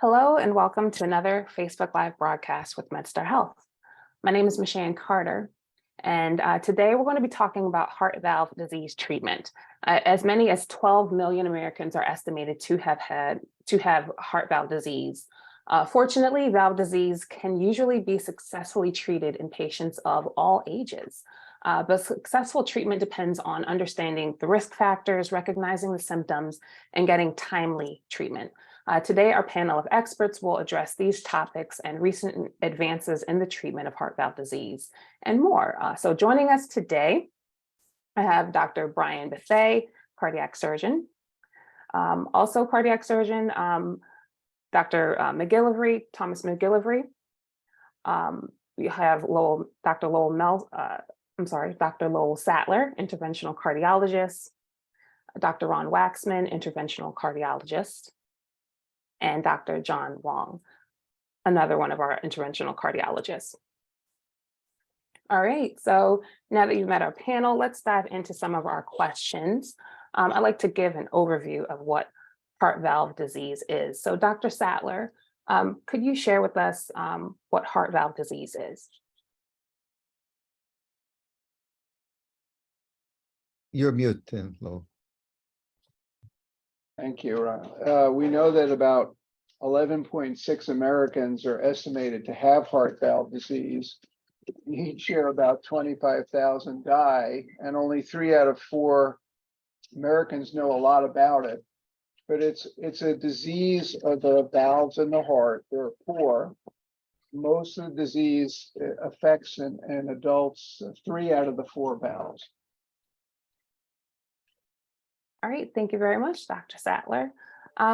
Hello and welcome to another Facebook Live broadcast with MedStar Health. My name is Michelle Carter, and today we're going to be talking about heart valve disease treatment. As many as 12 million Americans are estimated to have heart valve disease. Fortunately, valve disease can usually be successfully treated in patients of all ages. But successful treatment depends on understanding the risk factors, recognizing the symptoms, and getting timely treatment. Today, our panel of experts will address these topics and recent advances in the treatment of heart valve disease and more. So joining us today, I have Dr. Brian Bethea, cardiac surgeon. Also cardiac surgeon, Dr. MacGillivray, Thomas MacGillivray. We have Dr. Lowell Satler, interventional cardiologist, Dr. Ron Waksman, interventional cardiologist, and Dr. John Wang, another one of our interventional cardiologists. All right, so now that you've met our panel, let's dive into some of our questions. I'd like to give an overview of what heart valve disease is. So Dr. Satler, could you share with us what heart valve disease is? You're mute, Lowell. Thank you, Ron. We know that about 11.6 Americans are estimated to have heart valve disease. Each year, about 25,000 die, and only 3 out of 4 Americans know a lot about it. But it's a disease of the valves in the heart. There are 4. Most of the disease affects in adults 3 out of the 4 valves. All right, thank you very much, Dr. Satler.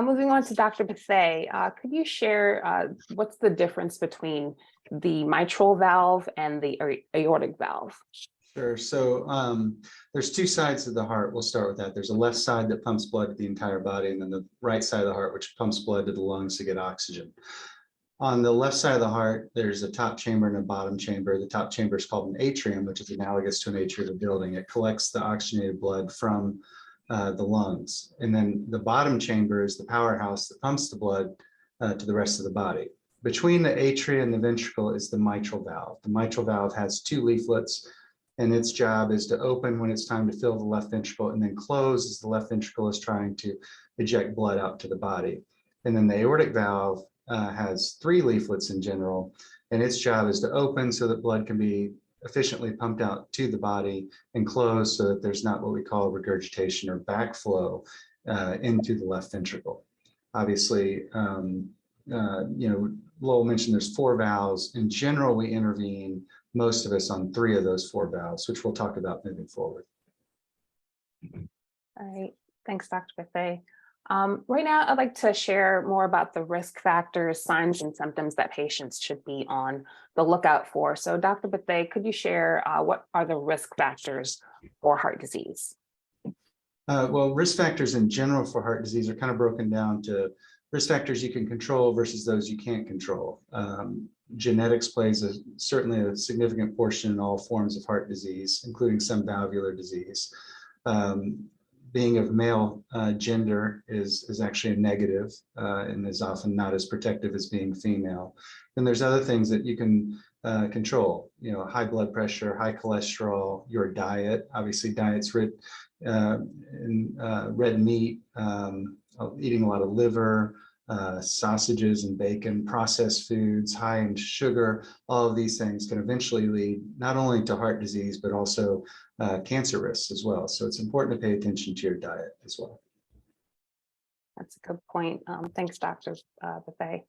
Moving on to Dr. Bethea, could you share what's the difference between the mitral valve and the aortic valve? Sure. So there's 2 sides of the heart. We'll start with that. There's a left side that pumps blood to the entire body, and then the right side of the heart, which pumps blood to the lungs to get oxygen. On the left side of the heart, there's a top chamber and a bottom chamber. The top chamber is called an atrium, which is analogous to an atrium of a building. It collects the oxygenated blood from the lungs. And then the bottom chamber is the powerhouse that pumps the blood to the rest of the body. Between the atria and the ventricle is the mitral valve. The mitral valve has 2 leaflets, and its job is to open when it's time to fill the left ventricle and then close as the left ventricle is trying to eject blood out to the body. And then the aortic valve has 3 leaflets in general, and its job is to open so that blood can be efficiently pumped out to the body and close so that there's not what we call regurgitation or backflow into the left ventricle. Obviously, Lowell mentioned there's 4 valves. In general, we intervene, most of us, on 3 of those 4 valves, which we'll talk about moving forward. All right, thanks, Dr. Bethea. Right now, I'd like to share more about the risk factors, signs, and symptoms that patients should be on the lookout for. So Dr. Bethea, could you share what are the risk factors for heart disease? Well, risk factors in general for heart disease are kind of broken down to risk factors you can control versus those you can't control. Genetics plays certainly a significant portion in all forms of heart disease, including some valvular disease. Being of male gender is actually a negative and is often not as protective as being female. Then there's other things that you can control, high blood pressure, high cholesterol, your diet. Obviously, diets rich in red meat, eating a lot of liver, sausages and bacon, processed foods, high in sugar. All of these things can eventually lead not only to heart disease, but also cancer risks as well. So it's important to pay attention to your diet as well. That's a good point. Thanks, Dr. Bethea.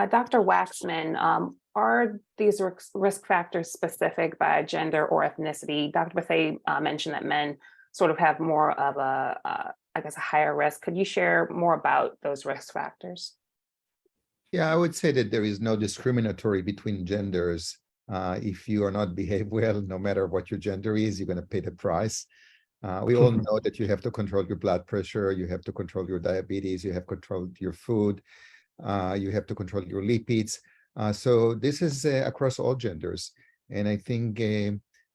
Dr. Waksman, are these risk factors specific by gender or ethnicity? Dr. Bethea mentioned that men sort of have more of a higher risk. Could you share more about those risk factors? Yeah, I would say that there is no discriminatory between genders. If you are not behave well, no matter what your gender is, you're going to pay the price. We all know that you have to control your blood pressure, you have to control your diabetes, you have to control your food, you have to control your lipids. So this is across all genders. And I think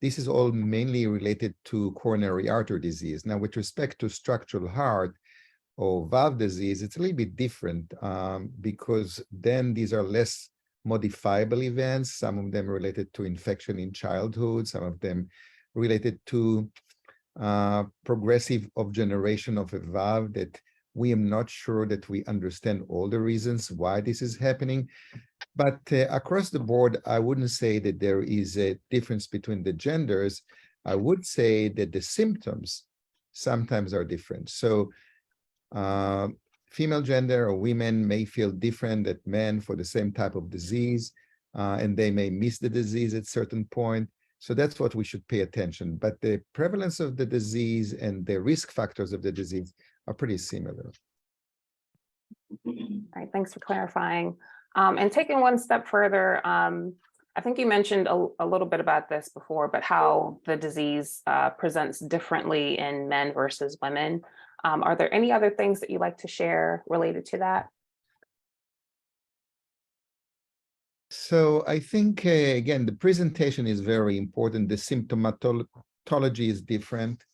this is all mainly related to coronary artery disease. Now, with respect to structural heart, or valve disease, it's a little bit different because then these are less modifiable events, some of them related to infection in childhood, some of them related to progressive generation of a valve that we are not sure that we understand all the reasons why this is happening. But across the board, I wouldn't say that there is a difference between the genders. I would say that the symptoms sometimes are different. So female gender or women may feel different than men for the same type of disease, and they may miss the disease at certain point. So that's what we should pay attention. But the prevalence of the disease and the risk factors of the disease are pretty similar. All right, thanks for clarifying. And taking one step further, I think you mentioned a little bit about this before, but how the disease presents differently in men versus women. Are there any other things that you'd like to share related to that? So I think, again, the presentation is very important. The symptomatology is different.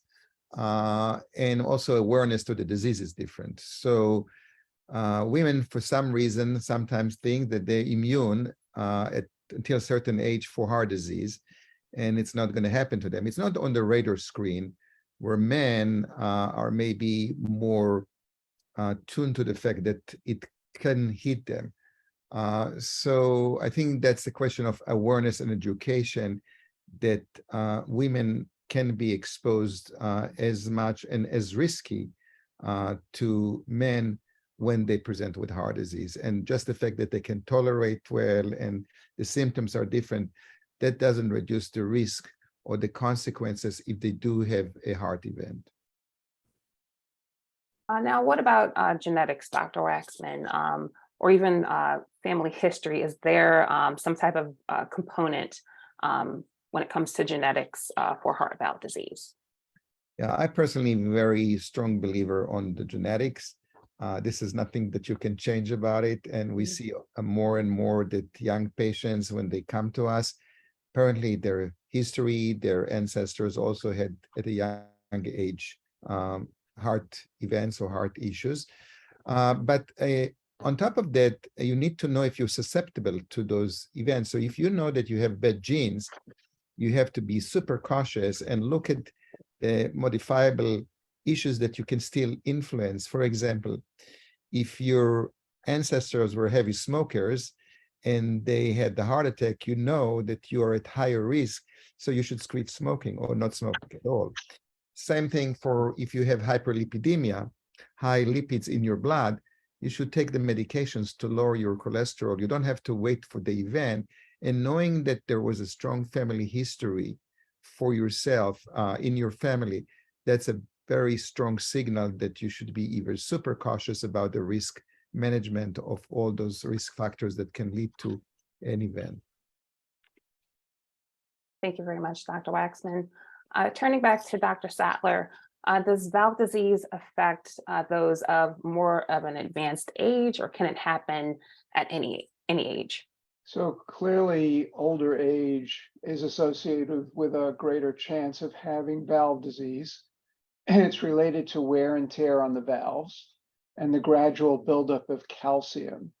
And also awareness to the disease is different. So women, for some reason, sometimes think that they're immune until a certain age for heart disease, and it's not going to happen to them. It's not on the radar screen, where men are maybe more tuned to the fact that it can hit them. So I think that's the question of awareness and education, that women can be exposed as much and as risky to men when they present with heart disease. And just the fact that they can tolerate well and the symptoms are different, that doesn't reduce the risk or the consequences if they do have a heart event. Now, what about genetics, Dr. Waksman, or even family history? Is there some type of component when it comes to genetics for heart valve disease? Yeah, I personally am a very strong believer on the genetics. This is nothing that you can change about it. And we see more and more that young patients, when they come to us, apparently their history, their ancestors also had at a young age heart events or heart issues. But on top of that, you need to know if you're susceptible to those events. So if you know that you have bad genes, you have to be super cautious and look at the modifiable issues that you can still influence. For example, if your ancestors were heavy smokers and they had the heart attack, you know that you are at higher risk, so you should quit smoking or not smoke at all. Same thing for if you have hyperlipidemia, high lipids in your blood, you should take the medications to lower your cholesterol. You don't have to wait for the event. And knowing that there was a strong family history for yourself in your family, that's a very strong signal that you should be either super cautious about the risk management of all those risk factors that can lead to an event. Thank you very much, Dr. Waksman. Turning back to Dr. Satler, does valve disease affect those of more of an advanced age, or can it happen at any age? So clearly, older age is associated with a greater chance of having valve disease. And it's related to wear and tear on the valves and the gradual buildup of calcium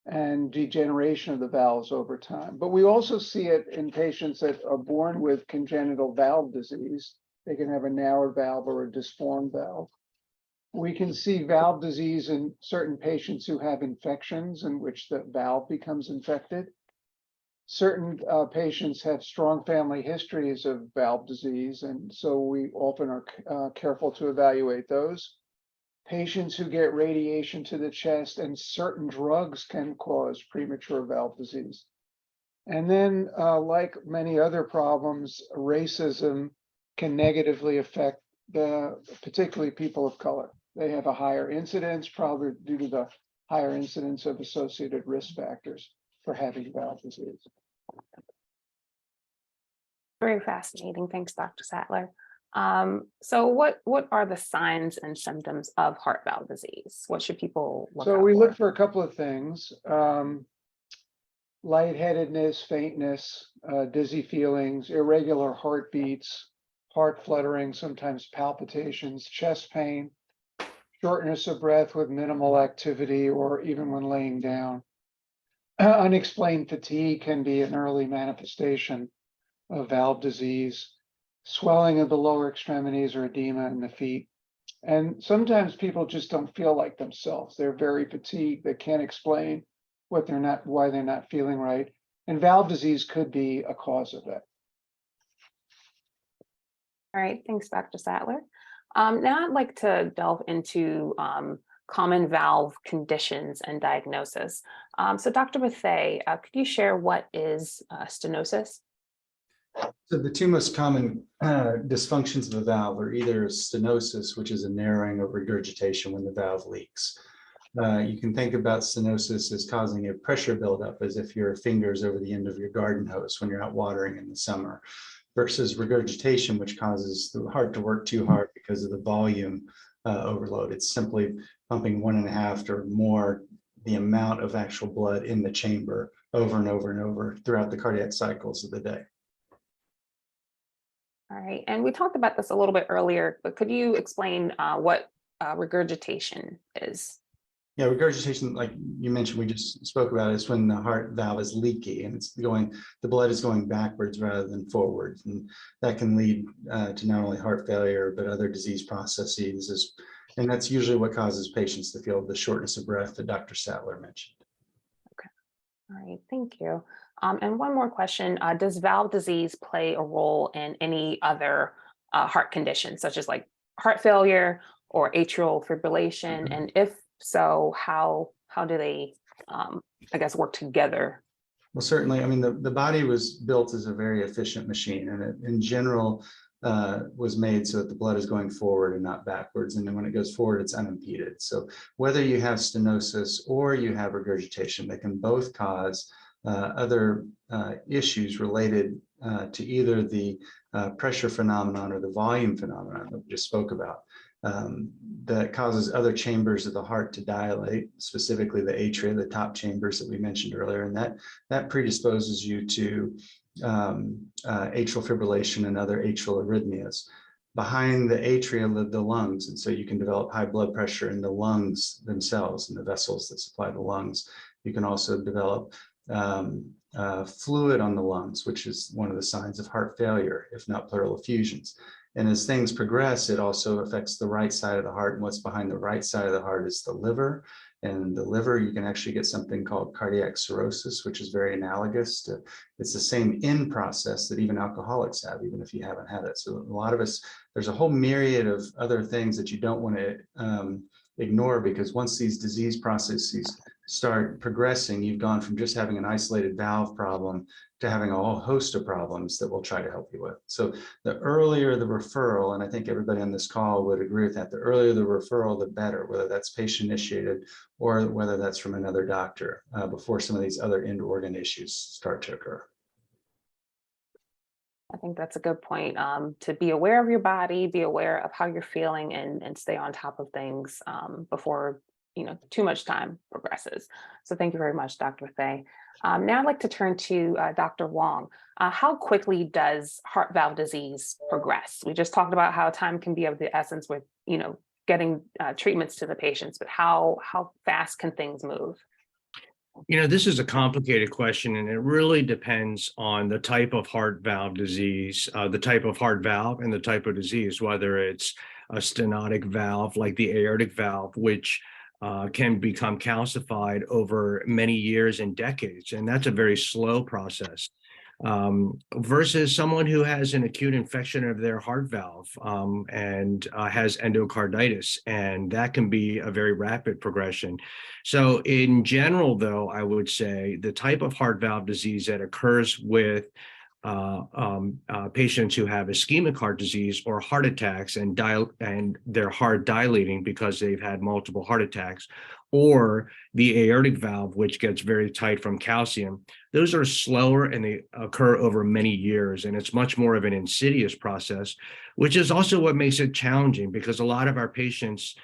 and degeneration of the valves over time. But we also see it in patients that are born with congenital valve disease. They can have a narrowed valve or a disformed valve. We can see valve disease in certain patients who have infections in which the valve becomes infected. Certain patients have strong family histories of valve disease, and so we often are careful to evaluate those. Patients who get radiation to the chest and certain drugs can cause premature valve disease. And then, like many other problems, racism can negatively affect particularly people of color. They have a higher incidence, probably due to the higher incidence of associated risk factors for having valve disease. Very fascinating. Thanks, Dr. Satler. So what are the signs and symptoms of heart valve disease? What should people look out for? So we look for a couple of things. Lightheadedness, faintness, dizzy feelings, irregular heartbeats, heart fluttering, sometimes palpitations, chest pain, shortness of breath with minimal activity or even when laying down. Unexplained fatigue can be an early manifestation of valve disease, swelling of the lower extremities or edema in the feet. And sometimes people just don't feel like themselves. They're very fatigued. They can't explain why they're not feeling right. And valve disease could be a cause of that. All right, thanks, Dr. Satler. Now I'd like to delve into common valve conditions and diagnosis. So Dr. Bethea, could you share what is stenosis? So the two most common dysfunctions of the valve are either stenosis, which is a narrowing or regurgitation when the valve leaks. You can think about stenosis as causing a pressure buildup, as if your fingers over the end of your garden hose when you're out watering in the summer, versus regurgitation, which causes the heart to work too hard because of the volume overload. It's simply pumping 1.5 or more the amount of actual blood in the chamber over and over and over throughout the cardiac cycles of the day. All right, and we talked about this a little bit earlier, but could you explain what regurgitation is? Yeah, regurgitation, like you mentioned, we just spoke about, is when the heart valve is leaky and the blood is going backwards rather than forwards. And that can lead to not only heart failure, but other disease processes. And that's usually what causes patients to feel the shortness of breath that Dr. Satler mentioned. Okay, all right, thank you. And one more question, does valve disease play a role in any other heart conditions, such as like heart failure or atrial fibrillation? And if so, how do they, I guess, work together? Well, certainly. I mean, the body was built as a very efficient machine, and it, in general, was made so that the blood is going forward and not backwards. And then when it goes forward, it's unimpeded. So whether you have stenosis or you have regurgitation, they can both cause other issues related to either the pressure phenomenon or the volume phenomenon that we just spoke about. That causes other chambers of the heart to dilate, specifically the atria, the top chambers that we mentioned earlier, and that predisposes you to atrial fibrillation and other atrial arrhythmias. Behind the atria live the lungs, and so you can develop high blood pressure in the lungs themselves and the vessels that supply the lungs. You can also develop fluid on the lungs, which is one of the signs of heart failure, if not pleural effusions. And as things progress, it also affects the right side of the heart. And what's behind the right side of the heart is the liver. And the liver, you can actually get something called cardiac cirrhosis, which is very analogous to, it's the same end process that even alcoholics have, even if you haven't had it. So a lot of us, there's a whole myriad of other things that you don't want to ignore, because once these disease processes start progressing, you've gone from just having an isolated valve problem to having a whole host of problems that we'll try to help you with. So the earlier the referral, and I think everybody on this call would agree with that, the earlier the referral, the better, whether that's patient initiated or whether that's from another doctor, before some of these other end organ issues start to occur. I think that's a good point, to be aware of your body, be aware of how you're feeling, and stay on top of things before too much time progresses. So thank you very much, Dr. Bethea. Now I'd like to turn to Dr. Wang. How quickly does heart valve disease progress? We just talked about how time can be of the essence with getting treatments to the patients, but how fast can things move? This is a complicated question, and it really depends on the type of heart valve disease, the type of heart valve and the type of disease, whether it's a stenotic valve like the aortic valve, which can become calcified over many years and decades. And that's a very slow process. Versus someone who has an acute infection of their heart valve and has endocarditis, and that can be a very rapid progression. So in general, though, I would say the type of heart valve disease that occurs with patients who have ischemic heart disease or heart attacks and their heart dilating because they've had multiple heart attacks, or the aortic valve, which gets very tight from calcium, those are slower and they occur over many years. And it's much more of an insidious process, which is also what makes it challenging, because a lot of our patients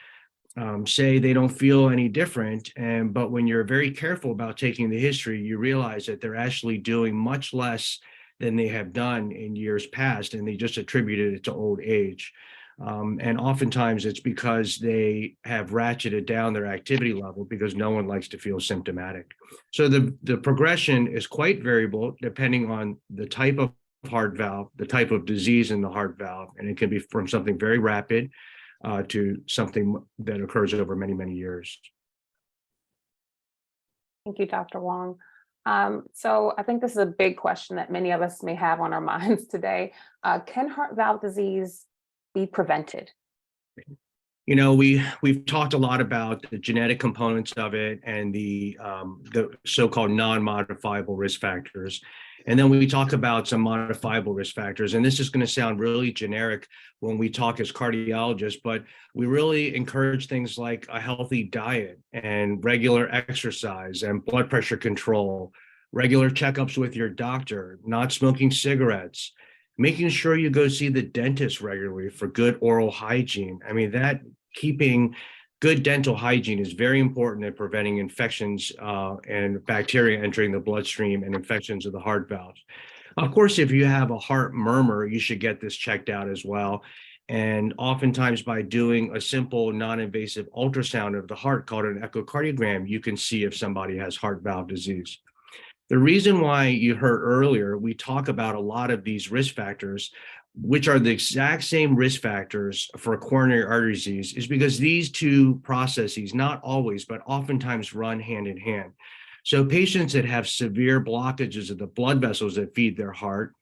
say they don't feel any different. But when you're very careful about taking the history, you realize that they're actually doing much less than they have done in years past, and they just attributed it to old age. And oftentimes it's because they have ratcheted down their activity level because no one likes to feel symptomatic. So the progression is quite variable depending on the type of heart valve, the type of disease in the heart valve, and it can be from something very rapid to something that occurs over many, many years. Thank you, Dr. Wang. So I think this is a big question that many of us may have on our minds today. Can heart valve disease be prevented? You know, we've talked a lot about the genetic components of it and the so-called non-modifiable risk factors. And then we talk about some modifiable risk factors. And this is going to sound really generic when we talk as cardiologists, but we really encourage things like a healthy diet and regular exercise and blood pressure control, regular checkups with your doctor, not smoking cigarettes, making sure you go see the dentist regularly for good oral hygiene. I mean, that keeping good dental hygiene is very important in preventing infections and bacteria entering the bloodstream and infections of the heart valves. Of course, if you have a heart murmur, you should get this checked out as well. And oftentimes by doing a simple non-invasive ultrasound of the heart called an echocardiogram, you can see if somebody has heart valve disease. The reason why you heard earlier, we talk about a lot of these risk factors, which are the exact same risk factors for coronary artery disease, is because these two processes, not always, but oftentimes run hand in hand. So patients that have severe blockages of the blood vessels that feed their heart,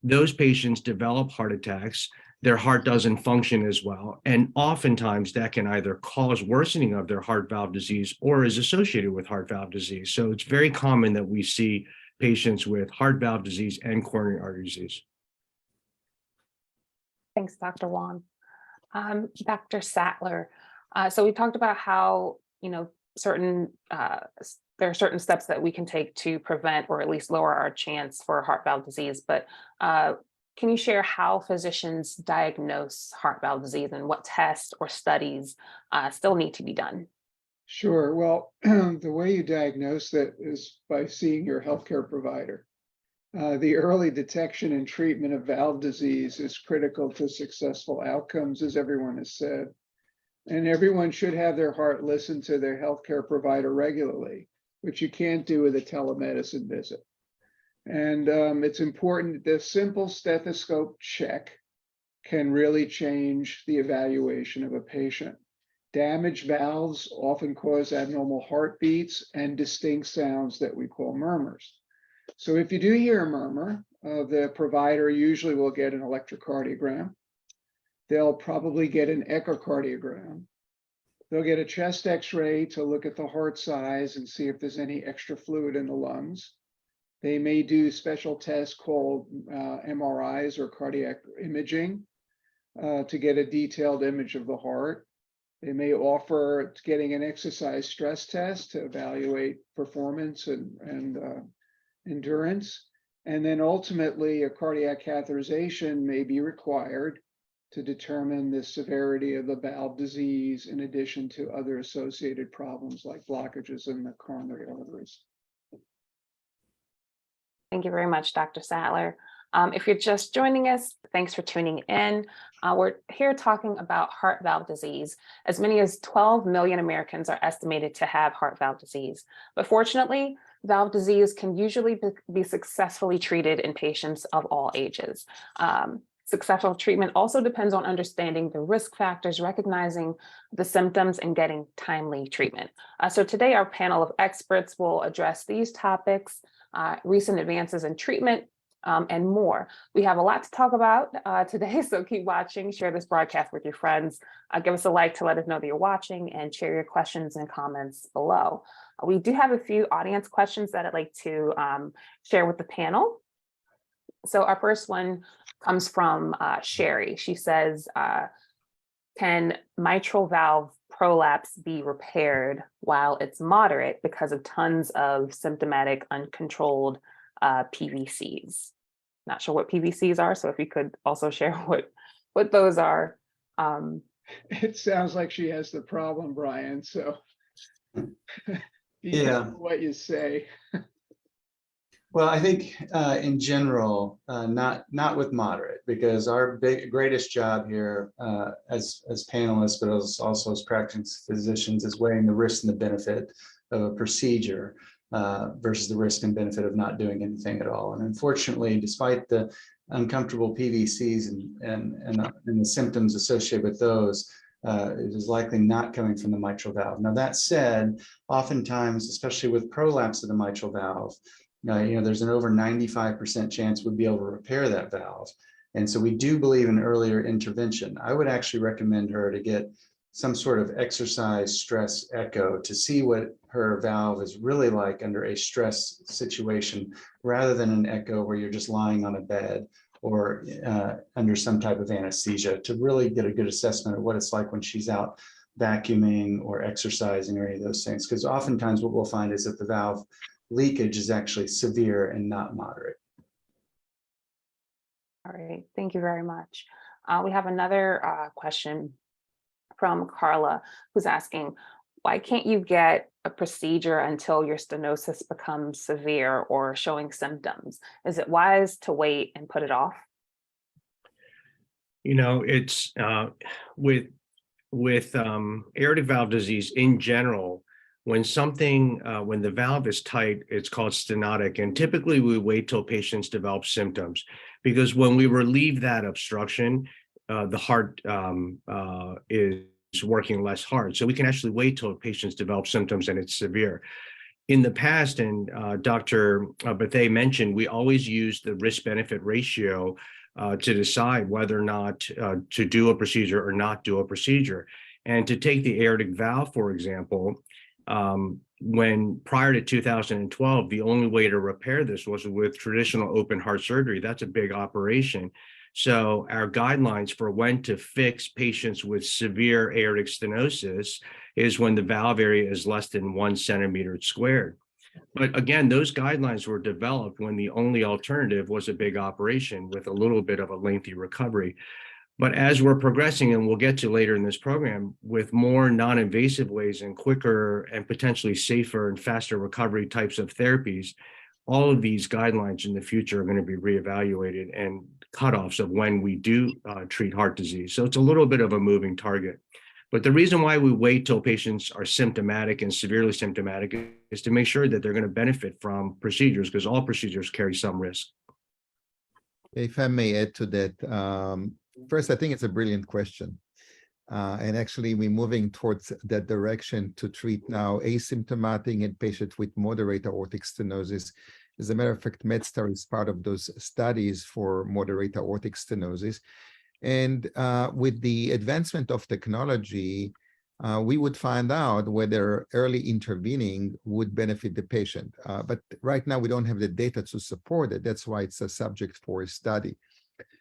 those patients develop heart attacks. Their heart doesn't function as well. And oftentimes that can either cause worsening of their heart valve disease or is associated with heart valve disease. So it's very common that we see patients with heart valve disease and coronary artery disease. Thanks, Dr. Wang. Dr. Satler, so we talked about how, there are certain steps that we can take to prevent or at least lower our chance for heart valve disease, but can you share how physicians diagnose heart valve disease and what tests or studies still need to be done? Sure. Well, the way you diagnose that is by seeing your healthcare provider. The early detection and treatment of valve disease is critical to successful outcomes, as everyone has said. And everyone should have their heart listened to their healthcare provider regularly, which you can't do with a telemedicine visit. And it's important, the simple stethoscope check can really change the evaluation of a patient. Damaged valves often cause abnormal heartbeats and distinct sounds that we call murmurs. So if you do hear a murmur, the provider usually will get an electrocardiogram. They'll probably get an echocardiogram. They'll get a chest x-ray to look at the heart size and see if there's any extra fluid in the lungs. They may do special tests called MRIs or cardiac imaging to get a detailed image of the heart. They may offer getting an exercise stress test to evaluate performance and endurance. And then ultimately a cardiac catheterization may be required to determine the severity of the valve disease in addition to other associated problems like blockages in the coronary arteries. Thank you very much, Dr. Satler. If you're just joining us, thanks for tuning in. We're here talking about heart valve disease. As many as 12 million Americans are estimated to have heart valve disease. But fortunately, valve disease can usually be successfully treated in patients of all ages. Successful treatment also depends on understanding the risk factors, recognizing the symptoms, and getting timely treatment. So today, our panel of experts will address these topics, recent advances in treatment, and more. We have a lot to talk about today, so keep watching, share this broadcast with your friends, give us a like to let us know that you're watching, and share your questions and comments below. We do have a few audience questions that I'd like to share with the panel. So our first one comes from Sherry. She says, can mitral valve prolapse be repaired while it's moderate because of tons of symptomatic uncontrolled PVCs? Not sure what PVCs are, so if you could also share what those are. It sounds like she has the problem, Brian, so Yeah. what you say. Well, I think in general, not with moderate, because our greatest job here as panelists, but also as practicing physicians, is weighing the risk and the benefit of a procedure versus the risk and benefit of not doing anything at all. And unfortunately, despite the uncomfortable PVCs and the symptoms associated with those, it is likely not coming from the mitral valve. Now, that said, oftentimes, especially with prolapse of the mitral valve, there's an over 95% chance we'd be able to repair that valve. And so we do believe in earlier intervention. I would actually recommend her to get some sort of exercise stress echo to see what her valve is really like under a stress situation, rather than an echo where you're just lying on a bed or under some type of anesthesia, to really get a good assessment of what it's like when she's out vacuuming or exercising or any of those things. Because oftentimes what we'll find is that the valve leakage is actually severe and not moderate. All right, thank you very much. We have another question from Carla, who's asking, why can't you get a procedure until your stenosis becomes severe or showing symptoms? Is it wise to wait and put it off? It's with aortic valve disease in general, when the valve is tight, it's called stenotic. And typically we wait till patients develop symptoms, because when we relieve that obstruction, the heart is working less hard. So we can actually wait till patients develop symptoms and it's severe. In the past, and Dr. Bethea mentioned, we always use the risk-benefit ratio to decide whether or not to do a procedure or not do a procedure. And to take the aortic valve, for example, when prior to 2012, the only way to repair this was with traditional open heart surgery. That's a big operation. So our guidelines for when to fix patients with severe aortic stenosis is when the valve area is less than 1 centimeter squared. But again, those guidelines were developed when the only alternative was a big operation with a little bit of a lengthy recovery. But as we're progressing, and we'll get to later in this program, with more non-invasive ways and quicker and potentially safer and faster recovery types of therapies, all of these guidelines in the future are going to be reevaluated and cutoffs of when we do treat heart disease. So it's a little bit of a moving target. But the reason why we wait till patients are symptomatic and severely symptomatic is to make sure that they're going to benefit from procedures, because all procedures carry some risk. If I may add to that, first, I think it's a brilliant question. And actually, we're moving towards that direction to treat now asymptomatic and patients with moderate aortic stenosis. As a matter of fact, MedStar is part of those studies for moderate aortic stenosis. And with the advancement of technology, we would find out whether early intervening would benefit the patient. But right now, we don't have the data to support it. That's why it's a subject for a study.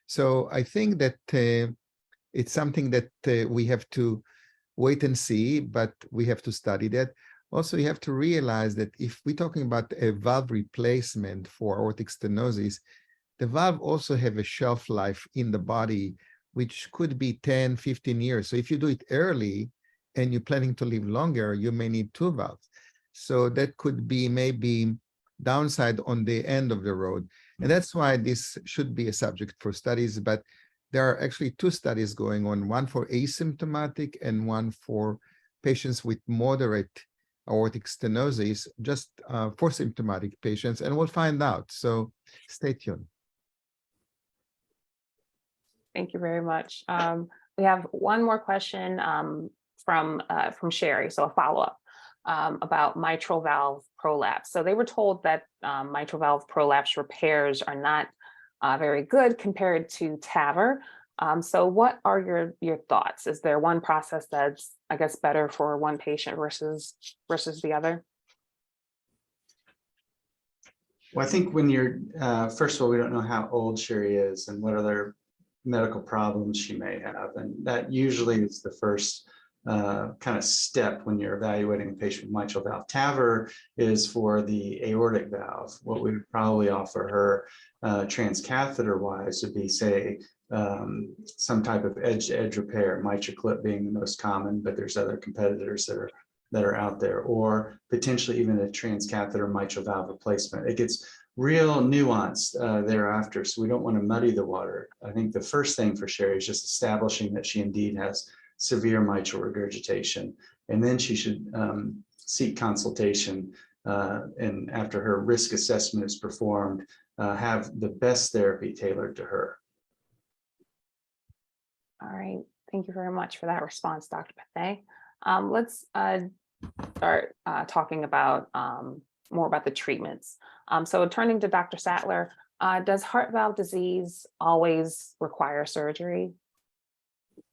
So I think that it's something that we have to wait and see, but we have to study that. Also, you have to realize that if we're talking about a valve replacement for aortic stenosis, the valve also have a shelf life in the body, which could be 10, 15 years. So if you do it early and you're planning to live longer, you may need 2 valves. So that could be maybe downside on the end of the road. And that's why this should be a subject for studies. But there are actually 2 studies going on, one for asymptomatic and one for patients with moderate aortic stenosis, just for symptomatic patients, and we'll find out. So stay tuned. Thank you very much. We have one more question from Sherry, so a follow-up about mitral valve prolapse. So they were told that mitral valve prolapse repairs are not very good compared to TAVR. So what are your thoughts? Is there one process that's, I guess, better for one patient versus the other? Well, I think when you're, first of all, we don't know how old Sherry is and what other medical problems she may have. And that usually is the first kind of step when you're evaluating a patient with mitral valve. TAVR is for the aortic valve. What we would probably offer her transcatheter wise would be, say, some type of edge-to-edge repair, MitraClip being the most common, but there's other competitors that are out there, or potentially even a transcatheter mitral valve replacement. It gets real nuanced thereafter. So we don't want to muddy the water. I think the first thing for Sherry is just establishing that she indeed has severe mitral regurgitation. And then she should seek consultation. And after her risk assessment is performed, have the best therapy tailored to her. All right. Thank you very much for that response, Dr. Bethea. Let's start talking about more about the treatments. So turning to Dr. Satler, does heart valve disease always require surgery?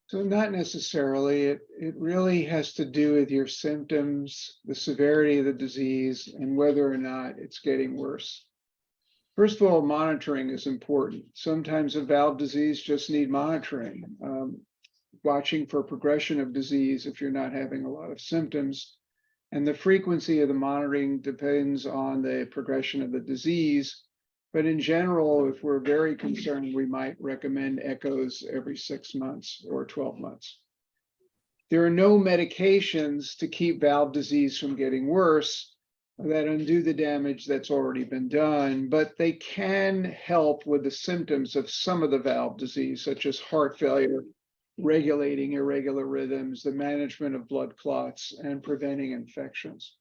So not necessarily. It really has to do with your symptoms, the severity of the disease, and whether or not it's getting worse. First of all, monitoring is important. Sometimes a valve disease just need monitoring, watching for progression of disease if you're not having a lot of symptoms. And the frequency of the monitoring depends on the progression of the disease. But in general, if we're very concerned, we might recommend echoes every 6 months or 12 months. There are no medications to keep valve disease from getting worse that undo the damage that's already been done, but they can help with the symptoms of some of the valve disease, such as heart failure, regulating irregular rhythms, the management of blood clots, and preventing infections.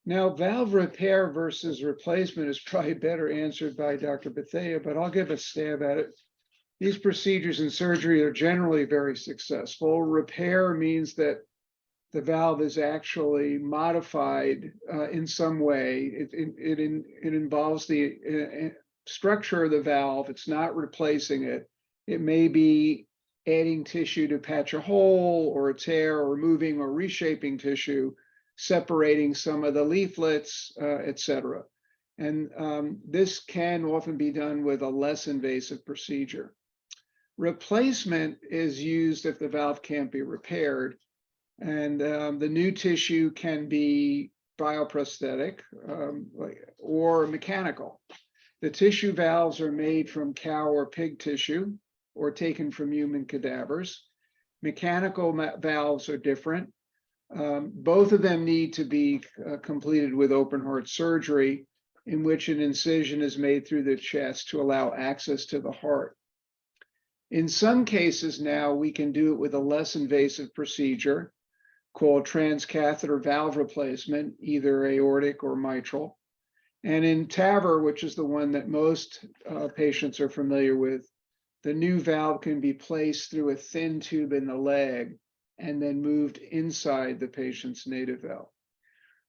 Now, valve repair versus replacement is probably better answered by Dr. Bethea, but I'll give a stab at it. These procedures in surgery are generally very successful. Repair means that the valve is actually modified in some way. It involves the structure of the valve. It's not replacing it. It may be adding tissue to patch a hole or a tear, or removing or reshaping tissue, separating some of the leaflets, etc. And this can often be done with a less invasive procedure. Replacement is used if the valve can't be repaired. And the new tissue can be bioprosthetic or mechanical. The tissue valves are made from cow or pig tissue or taken from human cadavers. Mechanical valves are different. Both of them need to be completed with open heart surgery, in which an incision is made through the chest to allow access to the heart. In some cases now, we can do it with a less invasive procedure called transcatheter valve replacement, either aortic or mitral. And in TAVR, which is the one that most patients are familiar with, the new valve can be placed through a thin tube in the leg and then moved inside the patient's native valve.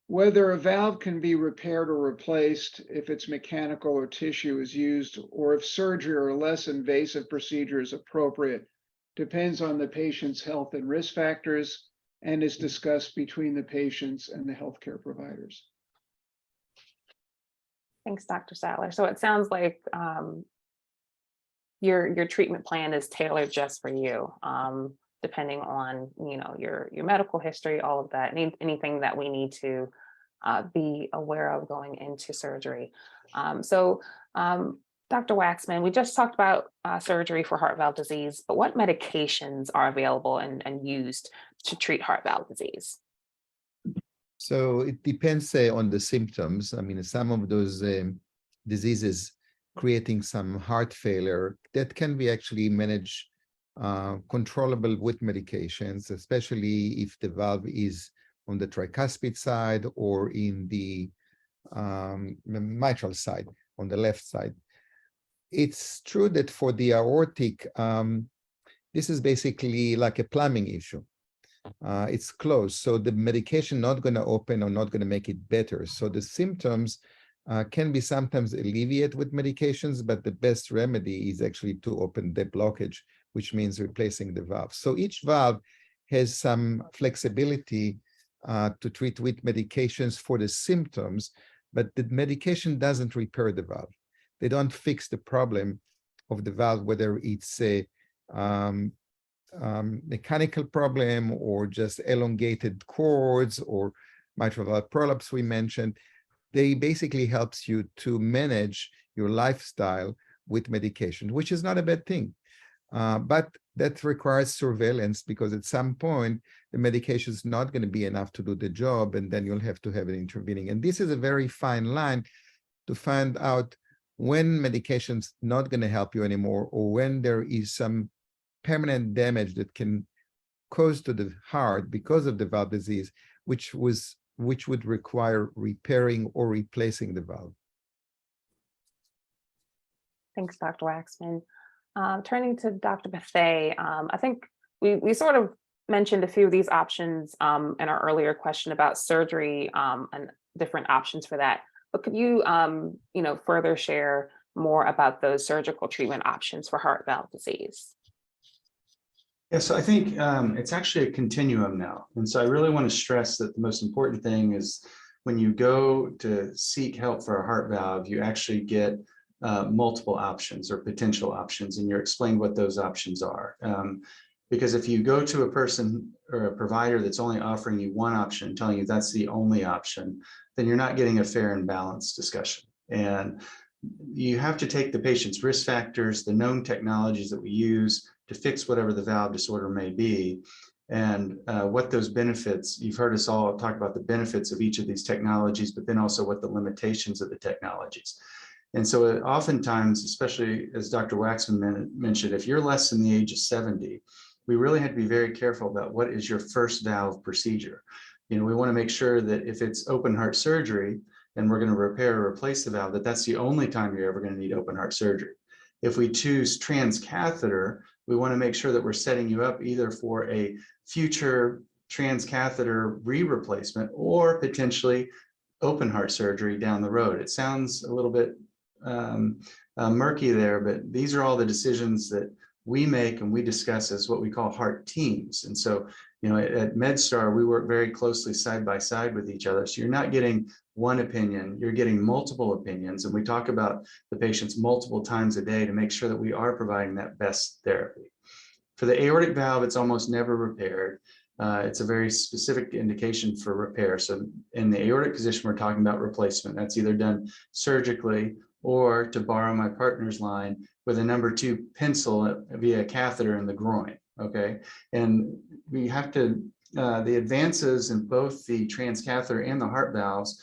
Whether a valve can be repaired or replaced, if it's mechanical or tissue is used, or if surgery or a less invasive procedure is appropriate, depends on the patient's health and risk factors, and is discussed between the patients and the healthcare providers. Thanks, Dr. Satler. So it sounds like your treatment plan is tailored just for you, depending on your medical history, all of that, anything that we need to be aware of going into surgery. Dr. Waksman, we just talked about surgery for heart valve disease, but what medications are available and used to treat heart valve disease? So it depends on the symptoms. I mean, some of those diseases creating some heart failure that can be actually managed controllable with medications, especially if the valve is on the tricuspid side or in the mitral side, on the left side. It's true that for the aortic, this is basically like a plumbing issue. It's closed, so the medication not going to open or not going to make it better. So the symptoms can be sometimes alleviated with medications, but the best remedy is actually to open the blockage, which means replacing the valve. So each valve has some flexibility to treat with medications for the symptoms, but the medication doesn't repair the valve. They don't fix the problem of the valve, whether it's a mechanical problem or just elongated cords or mitral valve prolapse we mentioned. They basically helps you to manage your lifestyle with medication, which is not a bad thing. But that requires surveillance, because at some point, the medication is not going to be enough to do the job, and then you'll have to have it intervening. And this is a very fine line, to find out when medication's not going to help you anymore, or when there is some permanent damage that can cause to the heart because of the valve disease, which would require repairing or replacing the valve. Thanks, Dr. Waksman. Turning to Dr. Bethea, I think we sort of mentioned a few of these options in our earlier question about surgery and different options for that. But could you, further share more about those surgical treatment options for heart valve disease? Yeah, so I think it's actually a continuum now. And so I really want to stress that the most important thing is when you go to seek help for a heart valve, you actually get multiple options or potential options, and you're explained what those options are. Because if you go to a person or a provider that's only offering you one option, telling you that's the only option, then you're not getting a fair and balanced discussion. And you have to take the patient's risk factors, the known technologies that we use to fix whatever the valve disorder may be, and what those benefits, you've heard us all talk about the benefits of each of these technologies, but then also what the limitations of the technologies. And so oftentimes, especially as Dr. Waksman mentioned, if you're less than the age of 70, we really have to be very careful about what is your first valve procedure. We want to make sure that if it's open heart surgery and we're going to repair or replace the valve, that's the only time you're ever going to need open heart surgery. If we choose transcatheter, we want to make sure that we're setting you up either for a future transcatheter re-replacement or potentially open heart surgery down the road. It sounds a little bit murky there, but these are all the decisions that we make and we discuss as what we call heart teams. And so, at MedStar, we work very closely side by side with each other. So you're not getting one opinion, you're getting multiple opinions. And we talk about the patients multiple times a day to make sure that we are providing that best therapy. For the aortic valve, it's almost never repaired. It's a very specific indication for repair. So in the aortic position, we're talking about replacement. That's either done surgically or, to borrow my partner's line, with a number 2 pencil via catheter in the groin, okay? And we have to, the advances in both the transcatheter and the heart valves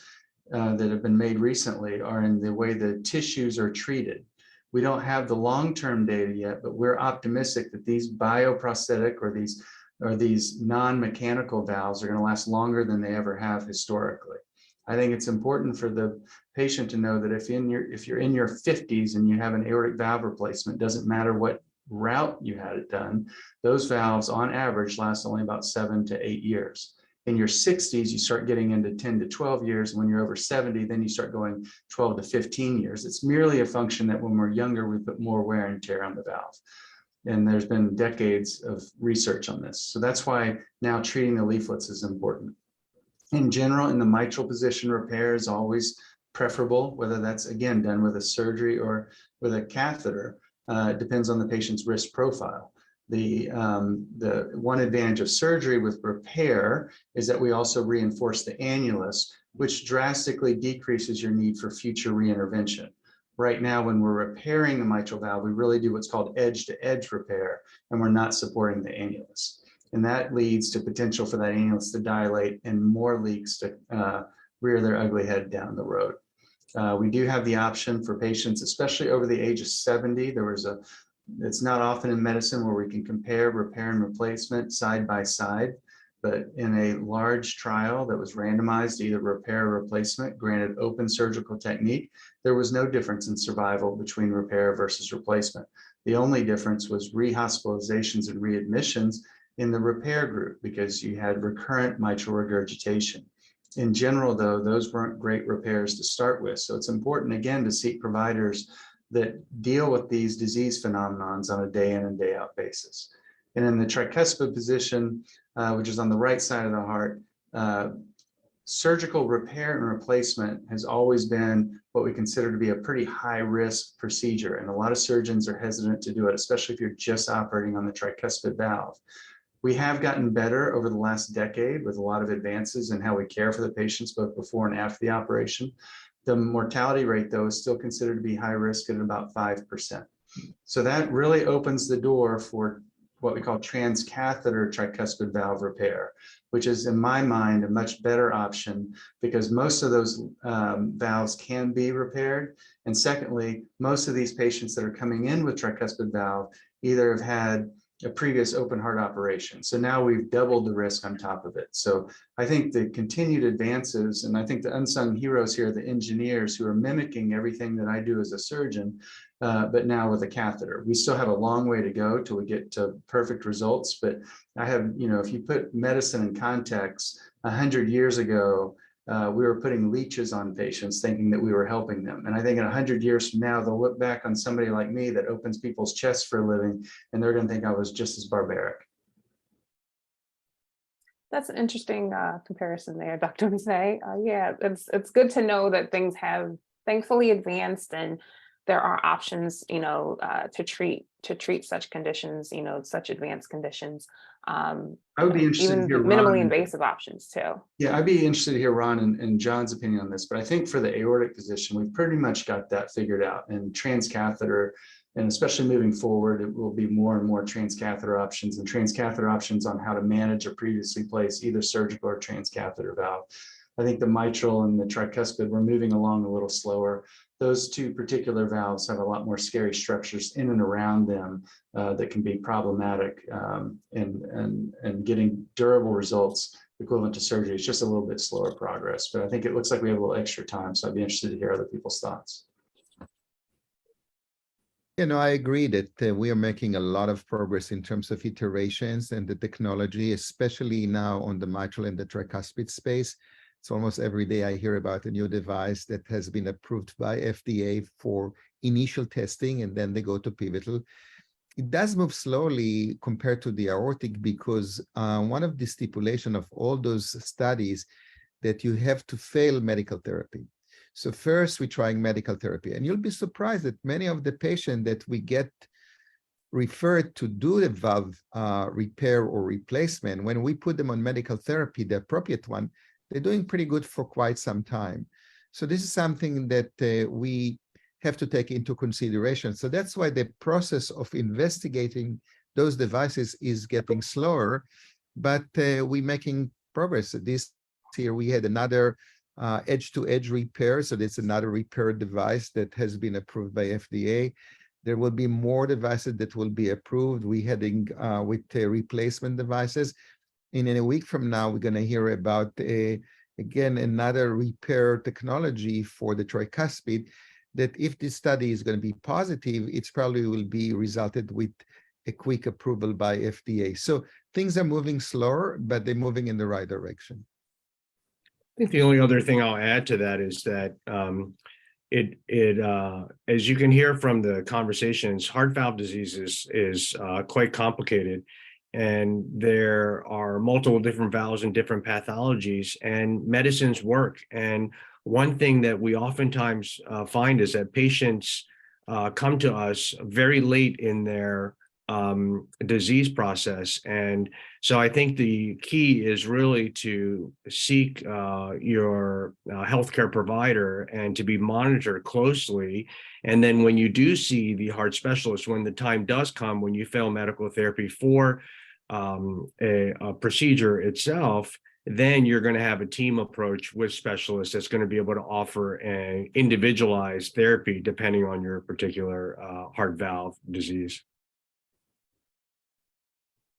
that have been made recently are in the way the tissues are treated. We don't have the long-term data yet, but we're optimistic that these bioprosthetic or these non-mechanical valves are going to last longer than they ever have historically. I think it's important for the patient to know that if you're in your 50s and you have an aortic valve replacement, doesn't matter what route you had it done, those valves on average last only about 7 to 8 years. In your 60s, you start getting into 10 to 12 years. When you're over 70, then you start going 12 to 15 years. It's merely a function that when we're younger, we put more wear and tear on the valve. And there's been decades of research on this. So that's why now treating the leaflets is important. In general, in the mitral position, repair is always preferable, whether that's, again, done with a surgery or with a catheter. It depends on the patient's risk profile. The one advantage of surgery with repair is that we also reinforce the annulus, which drastically decreases your need for future reintervention. Right now, when we're repairing the mitral valve, we really do what's called edge-to-edge repair, and we're not supporting the annulus. And that leads to potential for that annulus to dilate and more leaks to rear their ugly head down the road. We do have the option for patients, especially over the age of 70. It's not often in medicine where we can compare repair and replacement side by side, but in a large trial that was randomized to either repair or replacement, granted open surgical technique, there was no difference in survival between repair versus replacement. The only difference was rehospitalizations and readmissions in the repair group because you had recurrent mitral regurgitation. In general, though, those weren't great repairs to start with. So it's important, again, to seek providers that deal with these disease phenomenons on a day in and day out basis. And in the tricuspid position, which is on the right side of the heart, surgical repair and replacement has always been what we consider to be a pretty high risk procedure. And a lot of surgeons are hesitant to do it, especially if you're just operating on the tricuspid valve. We have gotten better over the last decade with a lot of advances in how we care for the patients, both before and after the operation. The mortality rate, though, is still considered to be high risk at about 5%. So that really opens the door for what we call transcatheter tricuspid valve repair, which is in my mind a much better option because most of those valves can be repaired. And secondly, most of these patients that are coming in with tricuspid valve either have had a previous open heart operation. So now we've doubled the risk on top of it. So I think the continued advances, and I think the unsung heroes here, the engineers who are mimicking everything that I do as a surgeon, but now with a catheter. We still have a long way to go till we get to perfect results, but I have, if you put medicine in context, 100 years ago, we were putting leeches on patients thinking that we were helping them. And I think in 100 years from now, they'll look back on somebody like me that opens people's chests for a living, and they're going to think I was just as barbaric. That's an interesting comparison there, Dr. Bethea. Yeah, it's good to know that things have thankfully advanced and there are options, to treat such conditions, such advanced conditions. I would be interested even to hear minimally Ron, invasive options too. Yeah, I'd be interested to hear Ron and John's opinion on this, but I think for the aortic position, we've pretty much got that figured out. And transcatheter, and especially moving forward, it will be more and more transcatheter options on how to manage a previously placed either surgical or transcatheter valve. I think the mitral and the tricuspid, we're moving along a little slower. Those two particular valves have a lot more scary structures in and around them that can be problematic, and getting durable results equivalent to surgery is just a little bit slower progress. But I think it looks like we have a little extra time, so I'd be interested to hear other people's thoughts. I agree that we are making a lot of progress in terms of iterations and the technology, especially now on the mitral and the tricuspid space. It's almost every day I hear about a new device that has been approved by FDA for initial testing, and then they go to pivotal. It does move slowly compared to the aortic because one of the stipulation of all those studies that you have to fail medical therapy. So first we're trying medical therapy, and you'll be surprised that many of the patients that we get referred to do the valve repair or replacement, when we put them on medical therapy, the appropriate one, they're doing pretty good for quite some time. So this is something that we have to take into consideration. So that's why the process of investigating those devices is getting slower, but we're making progress. This year we had another edge-to-edge repair. So that's another repair device that has been approved by FDA. There will be more devices that will be approved. We're heading with replacement devices. And in a week from now, we're going to hear about, again, another repair technology for the tricuspid, that if this study is going to be positive, it probably will be resulted with a quick approval by FDA. So things are moving slower, but they're moving in the right direction. I think the only other thing I'll add to that is that as you can hear from the conversations, heart valve disease is quite complicated. And there are multiple different valves and different pathologies, and medicines work. And one thing that we oftentimes find is that patients come to us very late in their disease process. And so I think the key is really to seek your healthcare provider and to be monitored closely. And then when you do see the heart specialist, when the time does come, when you fail medical therapy for a procedure itself, then you're going to have a team approach with specialists that's going to be able to offer an individualized therapy depending on your particular heart valve disease.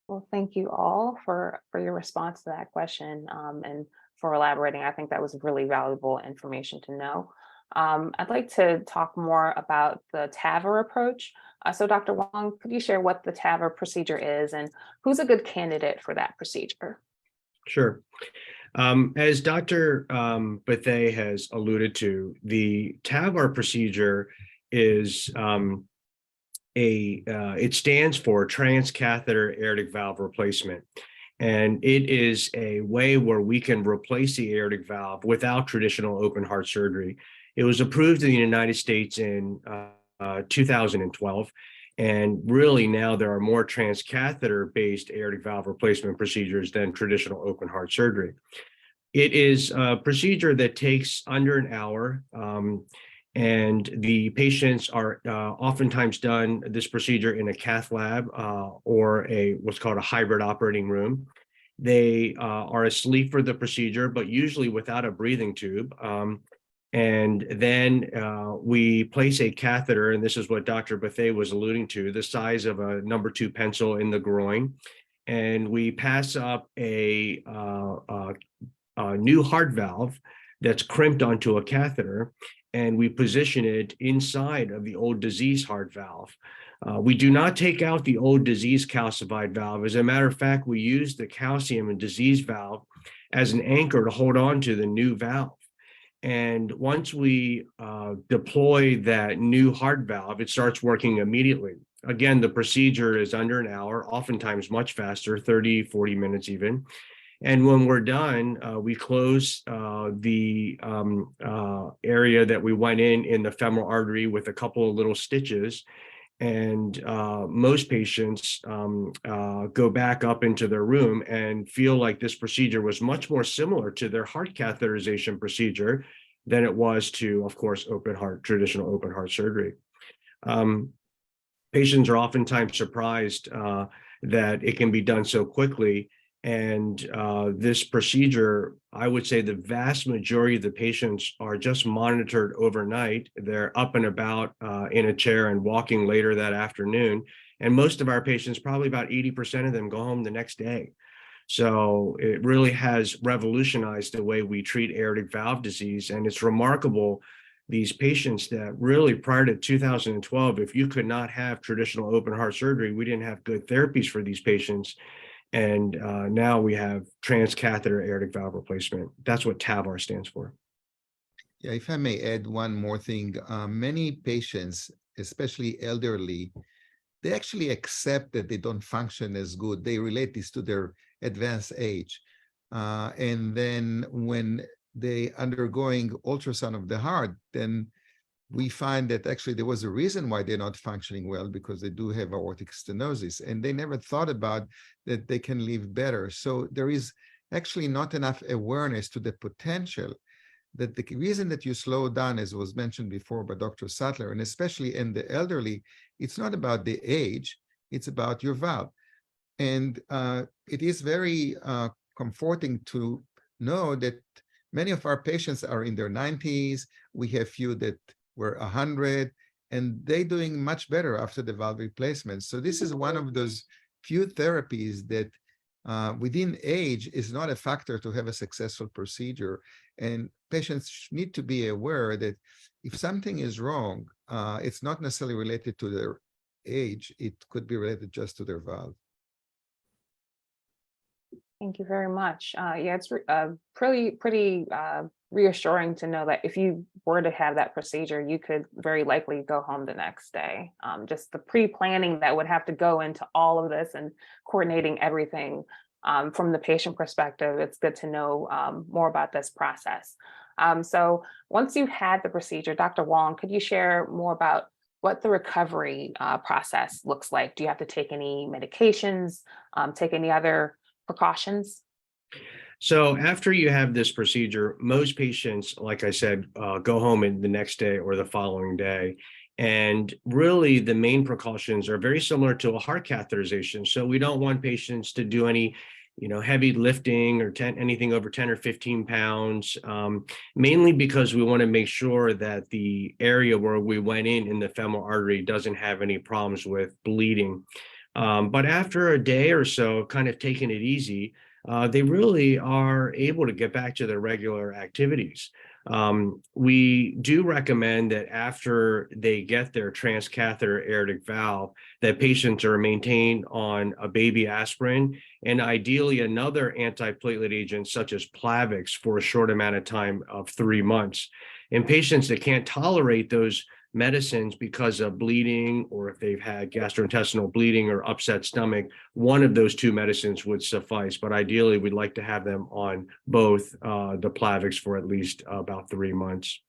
Well, thank you all for your response to that question and for elaborating. I think that was really valuable information to know. I'd like to talk more about the TAVR approach. So Dr. Wang, could you share what the TAVR procedure is and who's a good candidate for that procedure? Sure. As Dr. Bethea has alluded to, the TAVR procedure is it stands for transcatheter aortic valve replacement. And it is a way where we can replace the aortic valve without traditional open heart surgery. It was approved in the United States in 2012. And really now there are more transcatheter-based aortic valve replacement procedures than traditional open heart surgery. It is a procedure that takes under an hour. And the patients are oftentimes done this procedure in a cath lab or what's called a hybrid operating room. They are asleep for the procedure, but usually without a breathing tube. And then we place a catheter, and this is what Dr. Bethea was alluding to, the size of a number 2 pencil in the groin. And we pass up a new heart valve that's crimped onto a catheter, and we position it inside of the old disease heart valve. We do not take out the old disease calcified valve. As a matter of fact, we use the calcium and disease valve as an anchor to hold on to the new valve. And once we deploy that new heart valve, it starts working immediately. Again, the procedure is under an hour, oftentimes much faster, 30, 40 minutes even. And when we're done, we close the area that we went in the femoral artery with a couple of little stitches. And most patients go back up into their room and feel like this procedure was much more similar to their heart catheterization procedure than it was to, of course, traditional open heart surgery. Patients are oftentimes surprised that it can be done so quickly. And this procedure, I would say the vast majority of the patients are just monitored overnight. They're up and about in a chair and walking later that afternoon. And most of our patients, probably about 80% of them, go home the next day. So it really has revolutionized the way we treat aortic valve disease. And it's remarkable, these patients that really prior to 2012, if you could not have traditional open heart surgery, we didn't have good therapies for these patients. And now we have transcatheter aortic valve replacement. That's what TAVR stands for. Yeah, if I may add one more thing, many patients, especially elderly, they actually accept that they don't function as good. They relate this to their advanced age. And then when they undergoing ultrasound of the heart, then we find that actually there was a reason why they're not functioning well, because they do have aortic stenosis, and they never thought about that they can live better. So there is actually not enough awareness to the potential that the reason that you slow down, as was mentioned before by Dr. Satler, and especially in the elderly, it's not about the age, it's about your valve. And it is very comforting to know that many of our patients are in their 90s. We have few that were 100, and they're doing much better after the valve replacement. So this is one of those few therapies that within age is not a factor to have a successful procedure. And patients need to be aware that if something is wrong, it's not necessarily related to their age. It could be related just to their valve. Thank you very much. Yeah, it's pretty reassuring to know that if you were to have that procedure, you could very likely go home the next day. Just the pre-planning that would have to go into all of this and coordinating everything from the patient perspective, it's good to know more about this process. So once you had the procedure, Dr. Wang, could you share more about what the recovery process looks like? Do you have to take any medications, take any other precautions? So after you have this procedure, most patients, like I said, go home in the next day or the following day. And really the main precautions are very similar to a heart catheterization. So we don't want patients to do any heavy lifting or anything over 10 or 15 pounds, mainly because we want to make sure that the area where we went in the femoral artery doesn't have any problems with bleeding. But after a day or so, kind of taking it easy, they really are able to get back to their regular activities. We do recommend that after they get their transcatheter aortic valve, that patients are maintained on a baby aspirin and ideally another antiplatelet agent such as Plavix for a short amount of time of 3 months. In patients that can't tolerate those medicines because of bleeding, or if they've had gastrointestinal bleeding or upset stomach, one of those two medicines would suffice. But ideally, we'd like to have them on both the Plavix for at least about 3 months.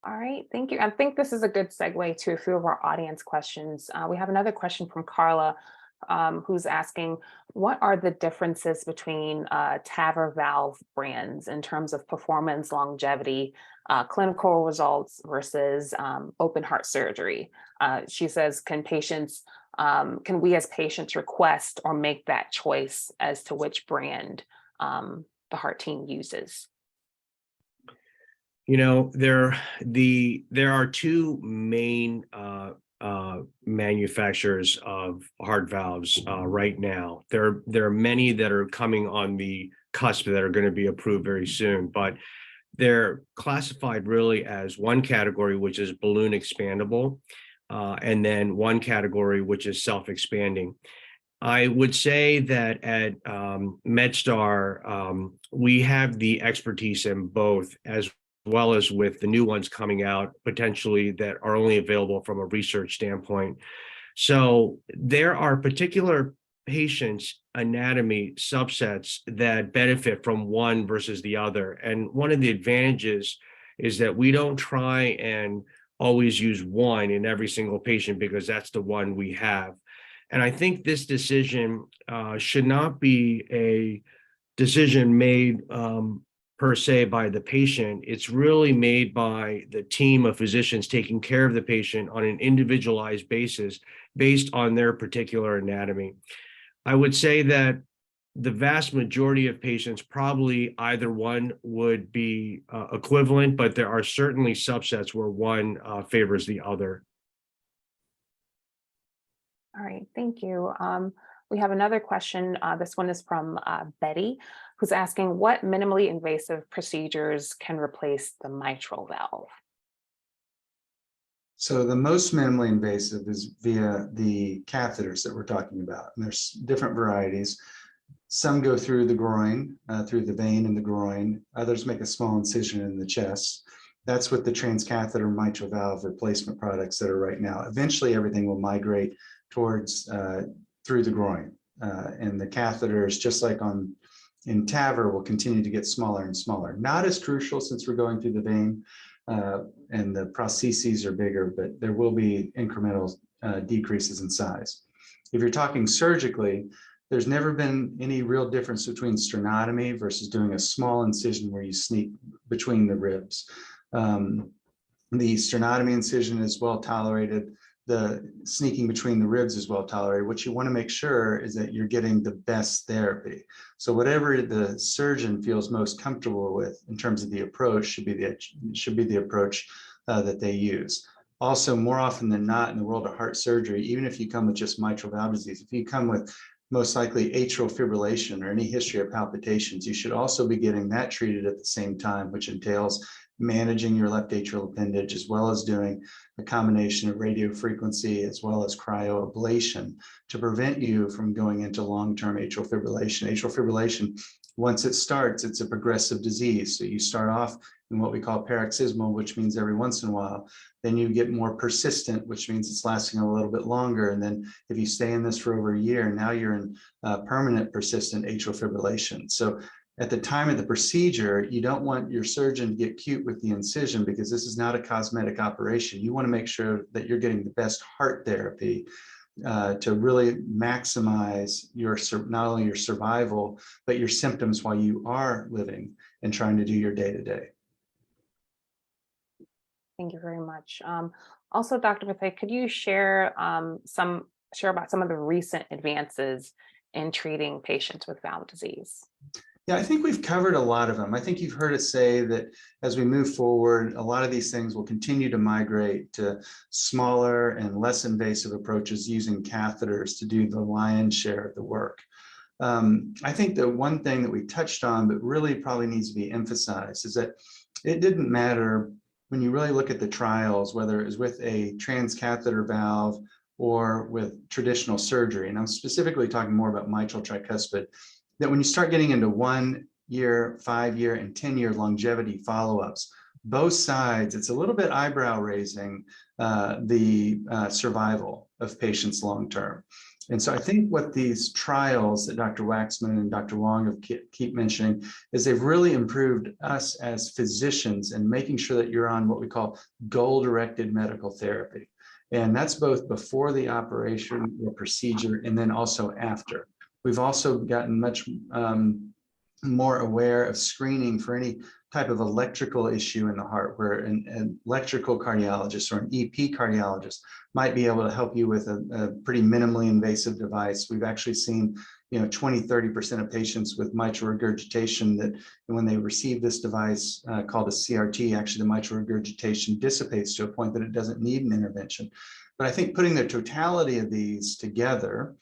All right, thank you. I think this is a good segue to a few of our audience questions. We have another question from Carla. who's asking, what are the differences between TAVR valve brands in terms of performance, longevity, clinical results versus open heart surgery? She says, can we as patients request or make that choice as to which brand the heart team uses? You know, there are two main manufacturers of heart valves right now. There are many that are coming on the cusp that are going to be approved very soon, but they're classified really as one category, which is balloon expandable, and then one category, which is self-expanding. I would say that at MedStar, we have the expertise in both, as well as with the new ones coming out potentially that are only available from a research standpoint. So there are particular patients' anatomy subsets that benefit from one versus the other. And one of the advantages is that we don't try and always use one in every single patient because that's the one we have. And I think this decision should not be a decision made per se by the patient. It's really made by the team of physicians taking care of the patient on an individualized basis based on their particular anatomy. I would say that the vast majority of patients, probably either one would be equivalent, but there are certainly subsets where one favors the other. All right, thank you. We have another question. This one is from Betty, who's asking, what minimally invasive procedures can replace the mitral valve? So the most minimally invasive is via the catheters that we're talking about. And there's different varieties. Some go through the groin, through the vein in the groin. Others make a small incision in the chest. That's with the transcatheter mitral valve replacement products that are right now. Eventually, everything will migrate towards through the groin. And the catheters, just like in TAVR, will continue to get smaller and smaller. Not as crucial since we're going through the vein and the prostheses are bigger, but there will be incremental decreases in size. If you're talking surgically, there's never been any real difference between sternotomy versus doing a small incision where you sneak between the ribs. The sternotomy incision is well tolerated. The sneaking between the ribs is well tolerated. What you want to make sure is that you're getting the best therapy. So whatever the surgeon feels most comfortable with in terms of the approach should be the approach that they use. Also, more often than not in the world of heart surgery, even if you come with just mitral valve disease, if you come with most likely atrial fibrillation or any history of palpitations, you should also be getting that treated at the same time, which entails managing your left atrial appendage, as well as doing a combination of radio frequency as well as cryoablation to prevent you from going into long-term atrial fibrillation. Atrial fibrillation, once it starts, it's a progressive disease. So you start off in what we call paroxysmal, which means every once in a while. Then you get more persistent, which means it's lasting a little bit longer. And then if you stay in this for over a year, now you're in permanent persistent atrial fibrillation. So at the time of the procedure, you don't want your surgeon to get cute with the incision because this is not a cosmetic operation. You want to make sure that you're getting the best heart therapy to really maximize your not only your survival, but your symptoms while you are living and trying to do your day-to-day. Thank you very much. Also, Dr. Bethea, could you share about some of the recent advances in treating patients with valve disease? Yeah, I think we've covered a lot of them. I think you've heard us say that as we move forward, a lot of these things will continue to migrate to smaller and less invasive approaches using catheters to do the lion's share of the work. I think the one thing that we touched on, but really probably needs to be emphasized, is that it didn't matter when you really look at the trials, whether it was with a transcatheter valve or with traditional surgery. And I'm specifically talking more about mitral tricuspid, that when you start getting into 1 year, 5 year, and 10-year longevity follow-ups, both sides, it's a little bit eyebrow raising the survival of patients long-term. And so I think what these trials that Dr. Waksman and Dr. Wang have keep mentioning is they've really improved us as physicians and making sure that you're on what we call goal-directed medical therapy. And that's both before the operation or procedure and then also after. We've also gotten much more aware of screening for any type of electrical issue in the heart, where an electrical cardiologist or an EP cardiologist might be able to help you with a pretty minimally invasive device. We've actually seen 20–30% of patients with mitral regurgitation that when they receive this device called a CRT, actually the mitral regurgitation dissipates to a point that it doesn't need an intervention. But I think putting the totality of these together,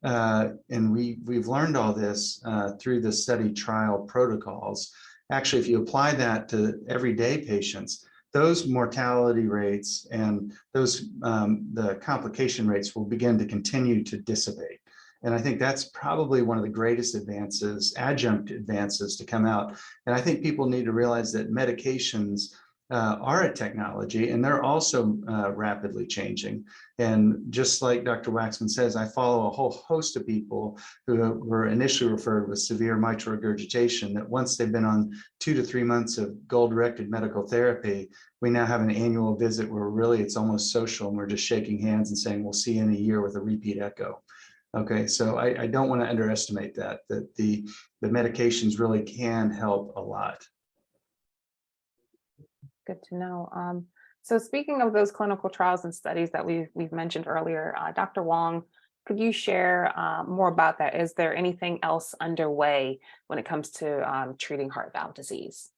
and we've learned all this through the study trial protocols. Actually, if you apply that to everyday patients, those mortality rates and those the complication rates will begin to continue to dissipate. And I think that's probably one of the greatest advances, adjunct advances to come out. And I think people need to realize that medications are a technology, and they're also rapidly changing. And just like Dr. Waksman says, I follow a whole host of people who were initially referred with severe mitral regurgitation that once they've been on 2 to 3 months of goal-directed medical therapy, we now have an annual visit where really it's almost social, and we're just shaking hands and saying, we'll see you in a year with a repeat echo. Okay, so I don't want to underestimate that the medications really can help a lot. Good to know. So speaking of those clinical trials and studies that we've mentioned earlier, Dr. Wang, could you share more about that? Is there anything else underway when it comes to treating heart valve disease?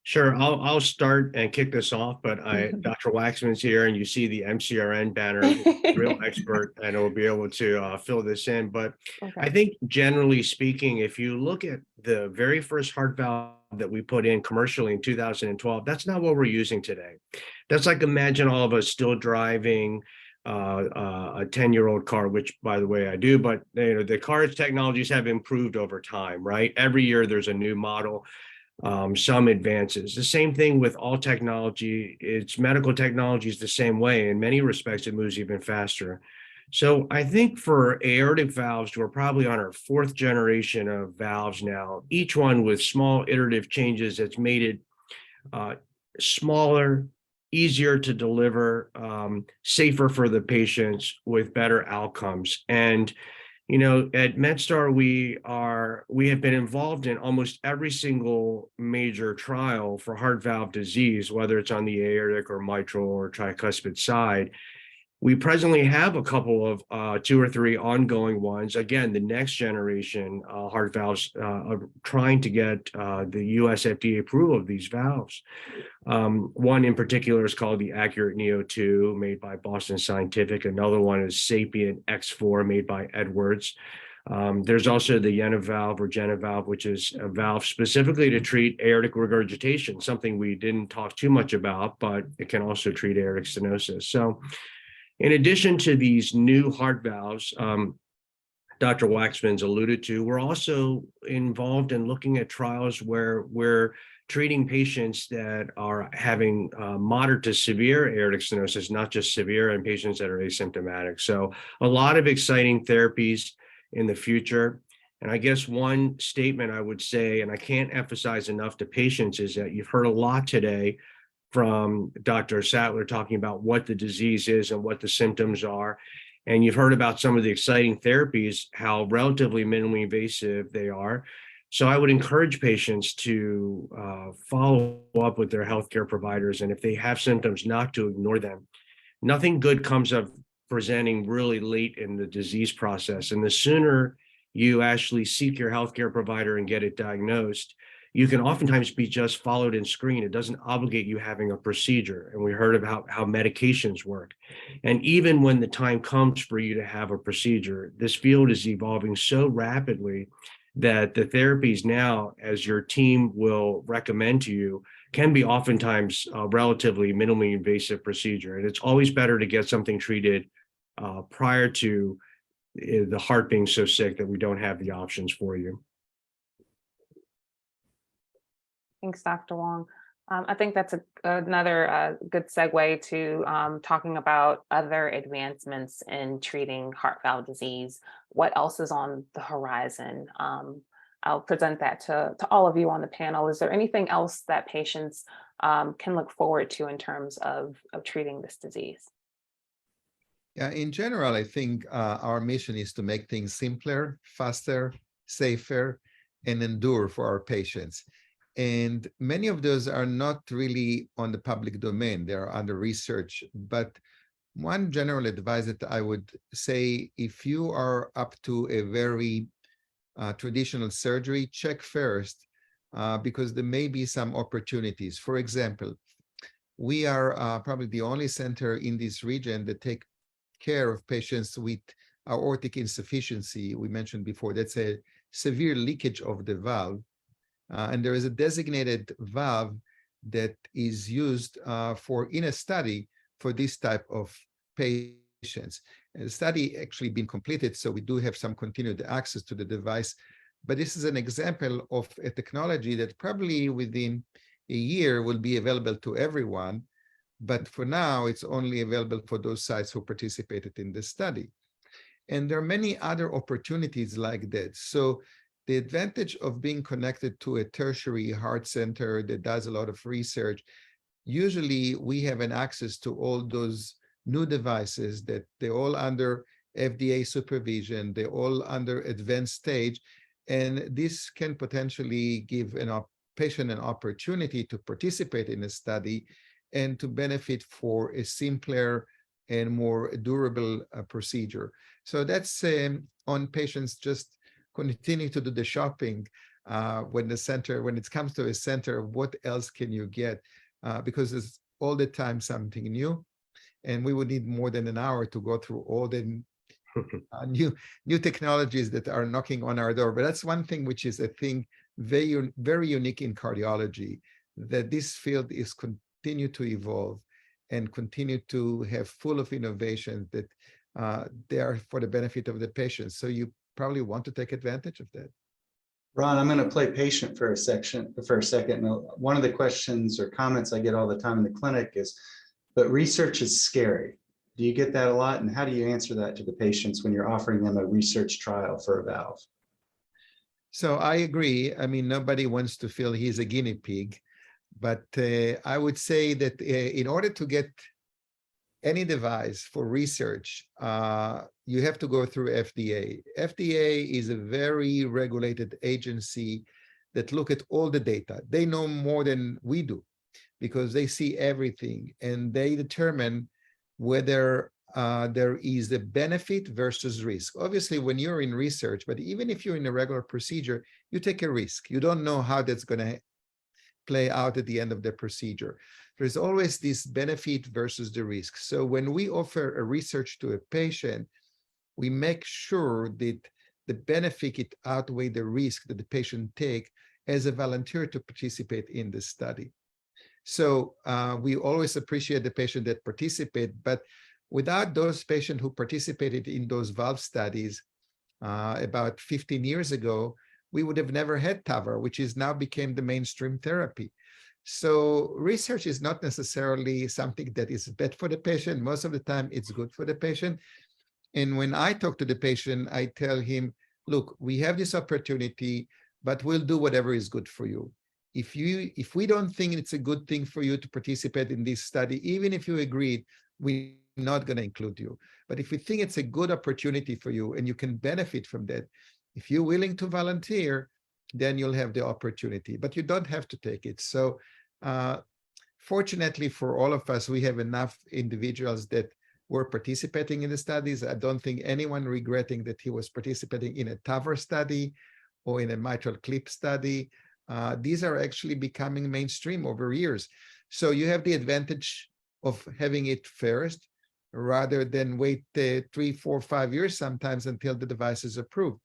Sure, I'll start and kick this off, but Dr. Waksman's here, and you see the MCRN banner, real expert, and will be able to fill this in. But Okay. I think generally speaking, if you look at the very first heart valve that we put in commercially in 2012, that's not what we're using today. That's like, imagine all of us still driving a 10-year-old car, which by the way I do, but the car technologies have improved over time, right? Every year there's a new model. Some advances. The same thing with all technology. It's medical technology is the same way. In many respects, it moves even faster. So I think for aortic valves, we're probably on our 4th generation of valves now, each one with small iterative changes that's made it smaller, easier to deliver, safer for the patients with better outcomes. And at MedStar, we have been involved in almost every single major trial for heart valve disease, whether it's on the aortic or mitral or tricuspid side. We presently have a couple of 2 or 3 ongoing ones. Again, the next generation heart valves are trying to get the US FDA approval of these valves. One in particular is called the Accurate Neo2, made by Boston Scientific. Another one is Sapient X4, made by Edwards. There's also the JenaValve or JenaValve, which is a valve specifically to treat aortic regurgitation, something we didn't talk too much about, but it can also treat aortic stenosis. So in addition to these new heart valves, Dr. Waksman's alluded to, we're also involved in looking at trials where we're treating patients that are having moderate to severe aortic stenosis, not just severe, and patients that are asymptomatic. So a lot of exciting therapies in the future. And I guess one statement I would say, and I can't emphasize enough to patients, is that you've heard a lot today from Dr. Satler talking about what the disease is and what the symptoms are. And you've heard about some of the exciting therapies, how relatively minimally invasive they are. So I would encourage patients to follow up with their healthcare providers. And if they have symptoms, not to ignore them. Nothing good comes of presenting really late in the disease process. And the sooner you actually seek your healthcare provider and get it diagnosed, you can oftentimes be just followed and screened. It doesn't obligate you having a procedure. And we heard about how medications work. And even when the time comes for you to have a procedure, this field is evolving so rapidly that the therapies now, as your team will recommend to you, can be oftentimes a relatively minimally invasive procedure. And it's always better to get something treated prior to the heart being so sick that we don't have the options for you. Thanks, Dr. Wang. I think that's another good segue to talking about other advancements in treating heart valve disease. What else is on the horizon? I'll present that to all of you on the panel. Is there anything else that patients can look forward to in terms of treating this disease? Yeah, in general, I think our mission is to make things simpler, faster, safer, and endure for our patients. And many of those are not really on the public domain. They are under research. But one general advice that I would say, if you are up to a very traditional surgery, check first because there may be some opportunities. For example, we are probably the only center in this region that take care of patients with aortic insufficiency. We mentioned before, that's a severe leakage of the valve. And there is a designated valve that is used in a study for this type of patients. And the study actually been completed, so we do have some continued access to the device. But this is an example of a technology that probably within a year will be available to everyone. But for now, it's only available for those sites who participated in the study. And there are many other opportunities like that. So the advantage of being connected to a tertiary heart center that does a lot of research, usually we have an access to all those new devices that they're all under FDA supervision, they're all under advanced stage, and this can potentially give a patient an opportunity to participate in a study and to benefit for a simpler and more durable procedure. So that's on patients just continue to do the shopping when it comes to a center, what else can you get? Because there's all the time something new, and we would need more than an hour to go through all the new technologies that are knocking on our door. But that's one thing which is a thing very, very unique in cardiology, that this field is continue to evolve and continue to have full of innovation that they are for the benefit of the patients. So you probably want to take advantage of that. Ron, I'm going to play patient for a second. One of the questions or comments I get all the time in the clinic is, but research is scary. Do you get that a lot? And how do you answer that to the patients when you're offering them a research trial for a valve? So I agree. I mean, nobody wants to feel he's a guinea pig, but I would say that in order to get any device for research, you have to go through FDA. FDA is a very regulated agency that look at all the data. They know more than we do because they see everything, and they determine whether there is a benefit versus risk. Obviously, when you're in research, but even if you're in a regular procedure, you take a risk. You don't know how that's going to play out at the end of the procedure. There's always this benefit versus the risk. So when we offer a research to a patient, we make sure that the benefit outweigh the risk that the patient take as a volunteer to participate in the study. So we always appreciate the patient that participate, but without those patients who participated in those valve studies about 15 years ago, we would have never had TAVR, which is now became the mainstream therapy. So research is not necessarily something that is bad for the patient. Most of the time, it's good for the patient. And when I talk to the patient, I tell him, look, we have this opportunity, but we'll do whatever is good for you. If we don't think it's a good thing for you to participate in this study, even if you agreed, we're not going to include you. But if we think it's a good opportunity for you and you can benefit from that, if you're willing to volunteer, then you'll have the opportunity, but you don't have to take it. So fortunately for all of us, we have enough individuals that were participating in the studies. I don't think anyone regretting that he was participating in a TAVR study or in a mitral clip study. These are actually becoming mainstream over years. So you have the advantage of having it first rather than wait 3, 4, 5 years sometimes until the device is approved.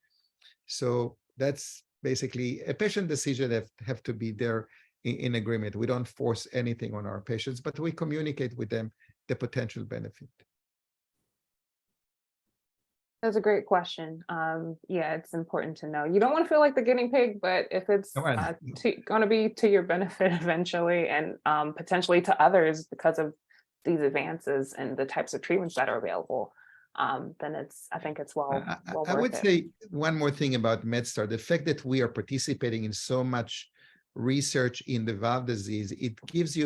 So that's basically a patient decision that have to be there in agreement. We don't force anything on our patients, but we communicate with them the potential benefit. That's a great question. Yeah, it's important to know. You don't want to feel like the guinea pig, but if it's going to be to your benefit eventually and potentially to others because of these advances and the types of treatments that are available, then I think it's well worth it. I would say one more thing about MedStar, the fact that we are participating in so much research in the valve disease, it gives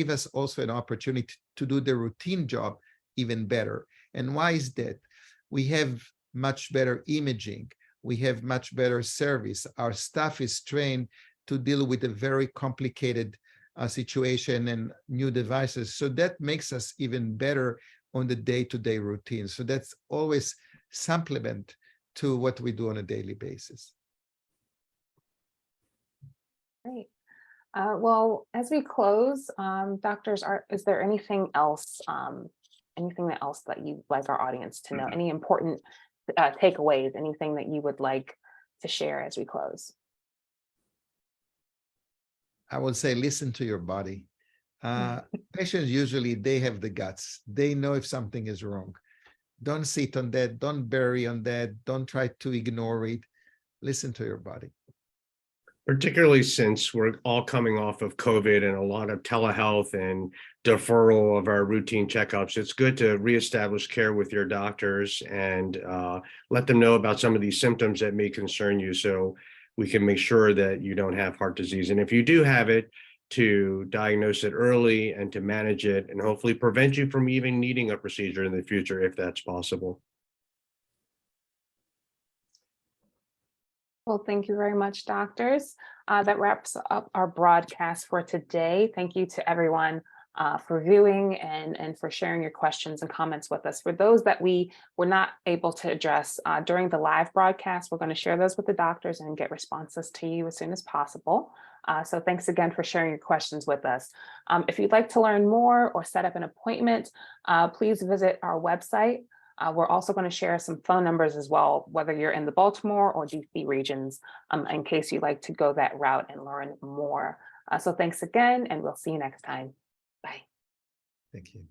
us also an opportunity to do the routine job even better. And why is that? We have much better imaging. We have much better service. Our staff is trained to deal with a very complicated situation and new devices. So that makes us even better on the day-to-day routine. So that's always supplement to what we do on a daily basis. Great. Well, as we close, doctors, is there anything else that you'd like our audience to know? Any important takeaways, anything that you would like to share as we close? I would say, listen to your body. Patients usually, they have the guts. They know if something is wrong. Don't sit on that. Don't bury on that. Don't try to ignore it. Listen to your body. Particularly since we're all coming off of COVID and a lot of telehealth and deferral of our routine checkups, it's good to reestablish care with your doctors and let them know about some of these symptoms that may concern you, so we can make sure that you don't have heart disease. And if you do have it, to diagnose it early and to manage it and hopefully prevent you from even needing a procedure in the future if that's possible. Well, thank you very much, doctors. That wraps up our broadcast for today. Thank you to everyone for viewing and for sharing your questions and comments with us. For those that we were not able to address during the live broadcast, we're going to share those with the doctors and get responses to you as soon as possible. So thanks again for sharing your questions with us. If you'd like to learn more or set up an appointment, please visit our website. We're also going to share some phone numbers as well, whether you're in the Baltimore or DC regions, in case you'd like to go that route and learn more. So thanks again, and we'll see you next time. Bye. Thank you.